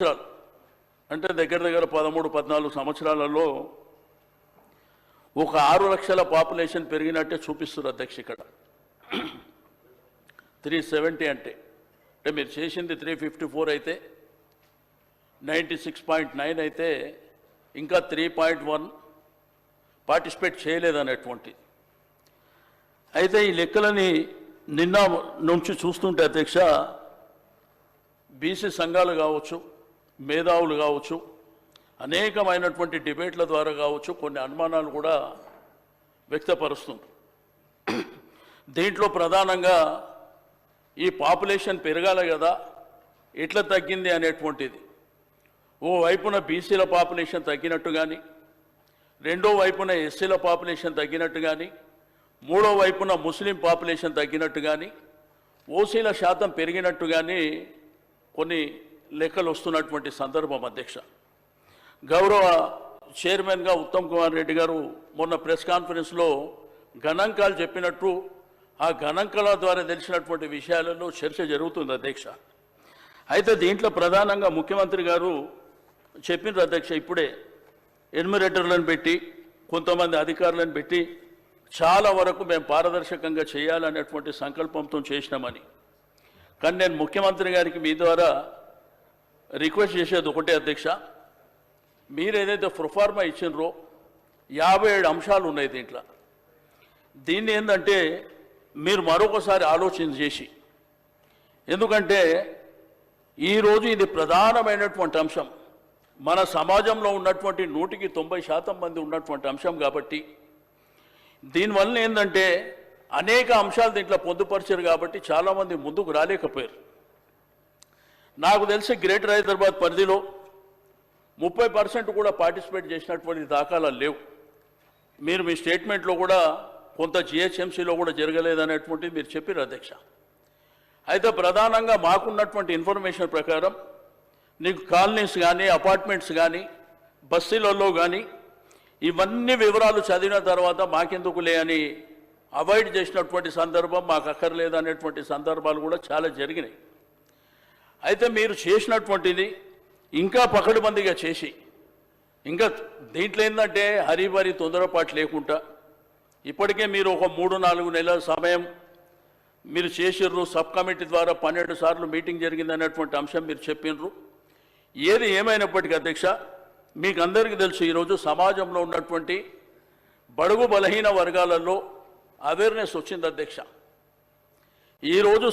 అంటే దగ్గర 13-14 సంవత్సరాలలో ఒక 6 లక్షల పాపులేషన్ పెరిగినట్టే చూపిస్తున్నారు అధ్యక్ష. ఇక్కడ 370 అంటే మీరు చేసింది 354 అయితే 96.9 అయితే ఇంకా 3.1 పార్టిసిపేట్ చేయలేదనేటువంటి. అయితే ఈ లెక్కలని నిన్న నుంచి చూస్తుంటే అధ్యక్ష, బీసీ సంఘాలు కావచ్చు, మేధావులు కావచ్చు, అనేకమైనటువంటి డిబేట్ల ద్వారా కావచ్చు, కొన్ని అనుమానాలు కూడా వ్యక్తపరుస్తుంది. దీంట్లో ప్రధానంగా ఈ పాపులేషన్ పెరగాలి కదా, ఎట్లా తగ్గింది అనేటువంటిది. ఓ వైపున బీసీల పాపులేషన్ తగ్గినట్టు కానీ, రెండో వైపున ఎస్సీల పాపులేషన్ తగ్గినట్టు కానీ, మూడో వైపున ముస్లిం పాపులేషన్ తగ్గినట్టు కానీ, ఓసీల శాతం పెరిగినట్టు కానీ కొన్ని లెక్కలు వస్తున్నటువంటి సందర్భం అధ్యక్ష. గౌరవ చైర్మన్గా ఉత్తమ్ కుమార్ రెడ్డి గారు మొన్న ప్రెస్ కాన్ఫరెన్స్లో గణాంకాలు చెప్పినట్టు ఆ గణాంకాల ద్వారా తెలిసినటువంటి విషయాలలో చర్చ జరుగుతుంది అధ్యక్ష. అయితే దీంట్లో ప్రధానంగా ముఖ్యమంత్రి గారు చెప్పినారు అధ్యక్ష, ఇప్పుడే ఎన్యూమరేటర్లను పెట్టి కొంతమంది అధికారులను పెట్టి చాలా వరకు మేము పారదర్శకంగా చేయాలనేటువంటి సంకల్పంతో చేసినామని. కానీ నేను ముఖ్యమంత్రి గారికి మీ ద్వారా రిక్వెస్ట్ చేసేది ఒకటే అధ్యక్ష, మీరు ఏదైతే ప్రొఫార్మా ఇచ్చినరో 57 అంశాలు ఉన్నాయి దీంట్లో. దీన్ని ఏంటంటే మీరు మరొకసారి ఆలోచన చేసి, ఎందుకంటే ఈరోజు ఇది ప్రధానమైనటువంటి అంశం, మన సమాజంలో ఉన్నటువంటి 100% మంది ఉన్నటువంటి అంశం కాబట్టి, దీనివల్ల ఏంటంటే అనేక అంశాలు దీంట్లో పొందుపరిచారు కాబట్టి చాలామంది ముందుకు రాలేకపోయారు. నాకు తెలిసి గ్రేటర్ హైదరాబాద్ పరిధిలో 30% కూడా పార్టిసిపేట్ చేసినటువంటి దాఖలాలు లేవు. మీరు మీ స్టేట్మెంట్లో కూడా కొంత జిహెచ్ఎంసీలో కూడా జరగలేదనేటువంటిది మీరు చెప్పారు అధ్యక్ష. అయితే ప్రధానంగా మాకున్నటువంటి ఇన్ఫర్మేషన్ ప్రకారం నీకు కాలనీస్ కానీ, అపార్ట్మెంట్స్ కానీ, బస్తీలలో కానీ ఇవన్నీ వివరాలు చదివిన తర్వాత మాకెందుకులే అని అవాయిడ్ చేసినటువంటి సందర్భం, మాకు అక్కర్లేదనేటువంటి సందర్భాలు కూడా చాలా జరిగినాయి. అయితే మీరు చేసినటువంటిది ఇంకా పకడ్బందీగా చేసి, ఇంకా దీంట్లో ఏంటంటే హరిబరి తొందరపాటు లేకుండా ఇప్పటికే మీరు ఒక 3-4 నెలల సమయం మీరు చేసిర్రు. సబ్ కమిటీ ద్వారా 12 సార్లు మీటింగ్ జరిగిందనేటువంటి అంశం మీరు చెప్పినరు. ఏది ఏమైనప్పటికీ అధ్యక్ష, మీకు అందరికీ తెలుసు ఈరోజు సమాజంలో ఉన్నటువంటి బడుగు బలహీన వర్గాలలో అవేర్నెస్ వచ్చింది అధ్యక్ష. ఈరోజు